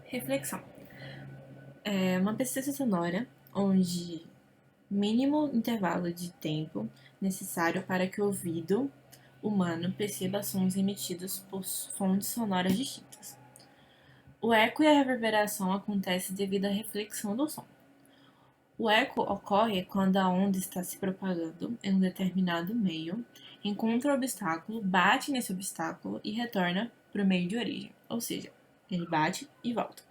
Reflexão. É uma pesquisa sonora onde mínimo intervalo de tempo necessário para que o ouvido humano perceba sons emitidos por fontes sonoras distintas. O eco e a reverberação acontecem devido à reflexão do som. O eco ocorre quando a onda está se propagando em um determinado meio, encontra o obstáculo, bate nesse obstáculo e retorna para o meio de origem, ou seja, ele bate e volta.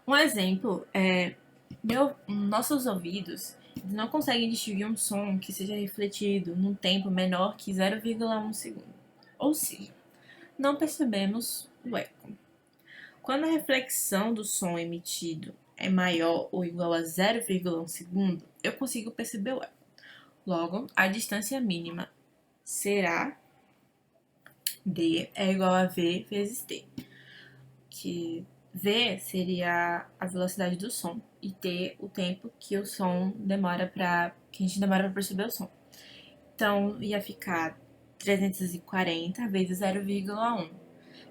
Um exemplo é nossos ouvidos não conseguem distinguir um som que seja refletido num tempo menor que 0,1 segundo. Ou seja, não percebemos o eco. Quando a reflexão do som emitido é maior ou igual a 0,1 segundo, eu consigo perceber o eco. Logo, a distância mínima será D é igual a V vezes T, que V seria a velocidade do som e T o tempo que o som demora que a gente demora para perceber o som. Então ia ficar 340 vezes 0,1,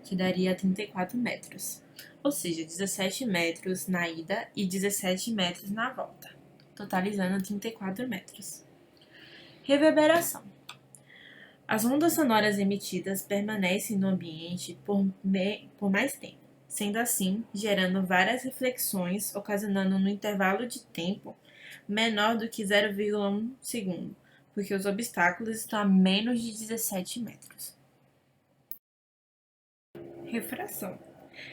que daria 34 metros. Ou seja, 17 metros na ida e 17 metros na volta, totalizando 34 metros. Reverberação. As ondas sonoras emitidas permanecem no ambiente por mais tempo, sendo assim gerando várias reflexões, ocasionando um intervalo de tempo menor do que 0,1 segundo, porque os obstáculos estão a menos de 17 metros. Refração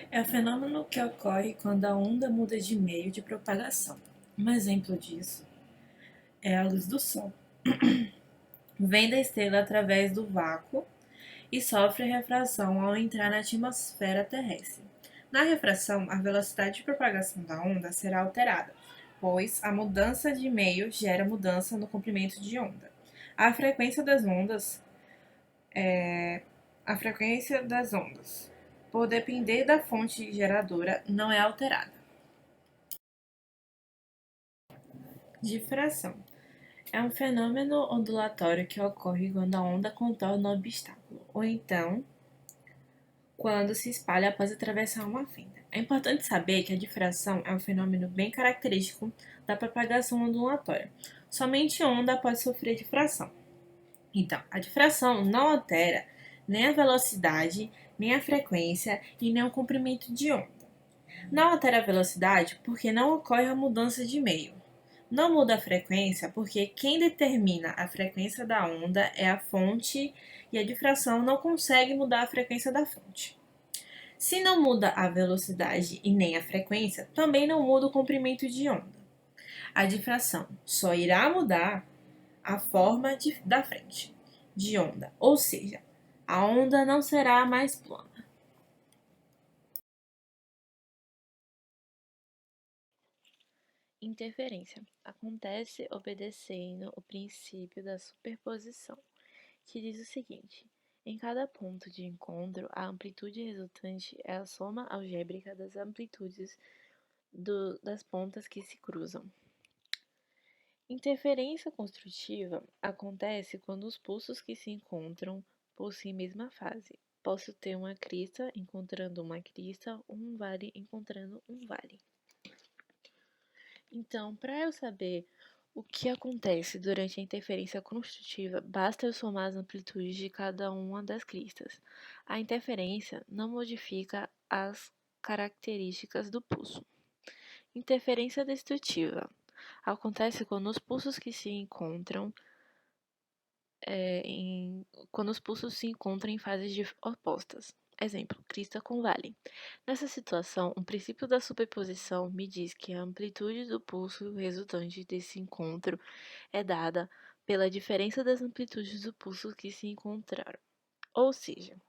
é o fenômeno que ocorre quando a onda muda de meio de propagação. Um exemplo disso é a luz do sol. Vem da estrela através do vácuo e sofre refração ao entrar na atmosfera terrestre. Na refração, a velocidade de propagação da onda será alterada, pois a mudança de meio gera mudança no comprimento de onda. A frequência das ondas por depender da fonte geradora, não é alterada. Difração é um fenômeno ondulatório que ocorre quando a onda contorna um obstáculo, ou então quando se espalha após atravessar uma fenda. É importante saber que a difração é um fenômeno bem característico da propagação ondulatória. Somente onda pode sofrer difração. Então, a difração não altera nem a velocidade, nem a frequência e nem o comprimento de onda. Não altera a velocidade porque não ocorre a mudança de meio. Não muda a frequência porque quem determina a frequência da onda é a fonte e a difração não consegue mudar a frequência da fonte. Se não muda a velocidade e nem a frequência, também não muda o comprimento de onda. A difração só irá mudar a forma da frente de onda, ou seja, a onda não será mais plana. Interferência acontece obedecendo o princípio da superposição, que diz o seguinte: em cada ponto de encontro, a amplitude resultante é a soma algébrica das amplitudes das pontas que se cruzam. Interferência construtiva acontece quando os pulsos que se encontram possuem mesma fase. Posso ter uma crista encontrando uma crista, um vale encontrando um vale. Então, para eu saber o que acontece durante a interferência construtiva, basta eu somar as amplitudes de cada uma das cristas. A interferência não modifica as características do pulso. Interferência destrutiva acontece quando os pulsos que se encontram quando os pulsos se encontram em fases opostas. Exemplo, crista com vale. Nessa situação, o princípio da superposição me diz que a amplitude do pulso resultante desse encontro é dada pela diferença das amplitudes do pulso que se encontraram. Ou seja,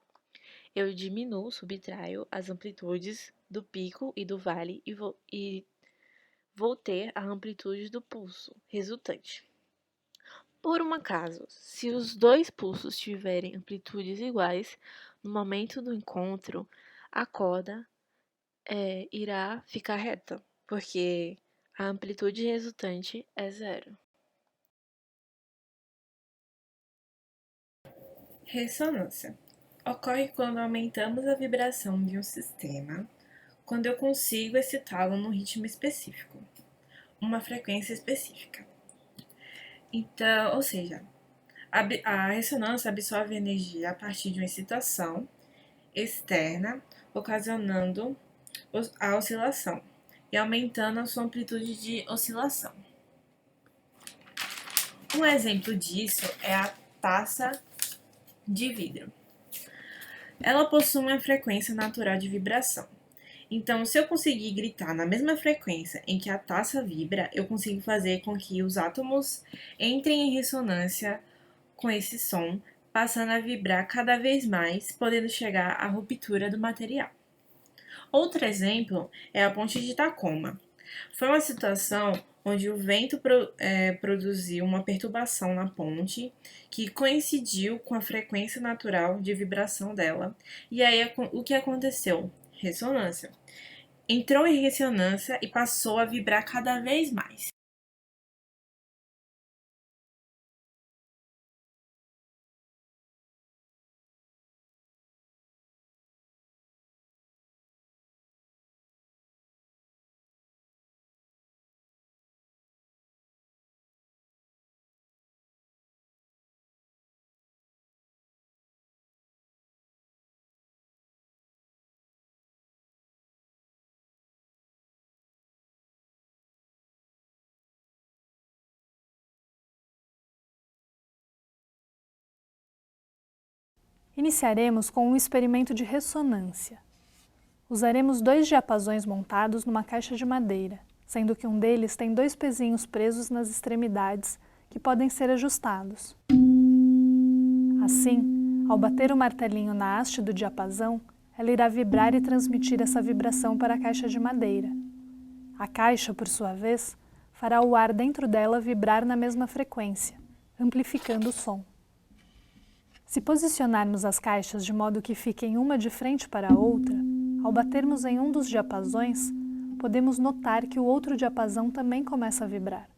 eu diminuo, subtraio as amplitudes do pico e do vale e vou ter a amplitude do pulso resultante. Por um acaso, se os dois pulsos tiverem amplitudes iguais, no momento do encontro, a corda irá ficar reta, porque a amplitude resultante é zero. Ressonância ocorre quando aumentamos a vibração de um sistema quando eu consigo excitá-lo num ritmo específico, uma frequência específica. Então, ou seja, a ressonância absorve energia a partir de uma excitação externa, ocasionando a oscilação e aumentando a sua amplitude de oscilação. Um exemplo disso é a taça de vidro. Ela possui uma frequência natural de vibração. Então, se eu conseguir gritar na mesma frequência em que a taça vibra, eu consigo fazer com que os átomos entrem em ressonância com esse som, passando a vibrar cada vez mais, podendo chegar à ruptura do material. Outro exemplo é a ponte de Tacoma. Foi uma situação onde o vento produziu uma perturbação na ponte que coincidiu com a frequência natural de vibração dela. E aí o que aconteceu? Ressonância. Entrou em ressonância e passou a vibrar cada vez mais. Iniciaremos com um experimento de ressonância. Usaremos 2 diapasões montados numa caixa de madeira, sendo que um deles tem 2 pezinhos presos nas extremidades que podem ser ajustados. Assim, ao bater o martelinho na haste do diapasão, ela irá vibrar e transmitir essa vibração para a caixa de madeira. A caixa, por sua vez, fará o ar dentro dela vibrar na mesma frequência, amplificando o som. Se posicionarmos as caixas de modo que fiquem uma de frente para a outra, ao batermos em um dos diapasões, podemos notar que o outro diapasão também começa a vibrar.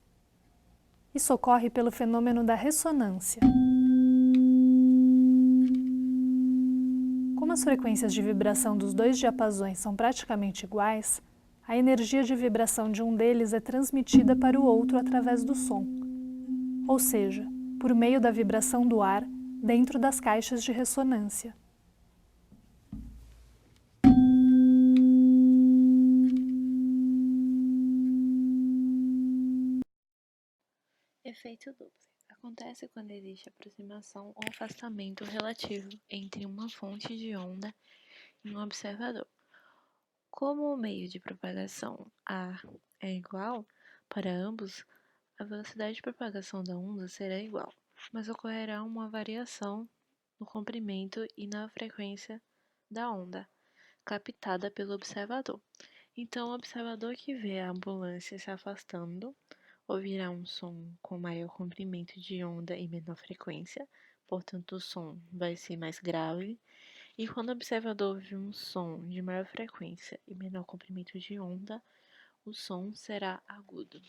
Isso ocorre pelo fenômeno da ressonância. Como as frequências de vibração dos 2 diapasões são praticamente iguais, a energia de vibração de um deles é transmitida para o outro através do som, ou seja, por meio da vibração do ar dentro das caixas de ressonância. Efeito Doppler acontece quando existe aproximação ou afastamento relativo entre uma fonte de onda e um observador. Como o meio de propagação A é igual para ambos, a velocidade de propagação da onda será igual, mas ocorrerá uma variação no comprimento e na frequência da onda, captada pelo observador. Então, o observador que vê a ambulância se afastando ouvirá um som com maior comprimento de onda e menor frequência, portanto, o som vai ser mais grave. E quando o observador ouvir um som de maior frequência e menor comprimento de onda, o som será agudo.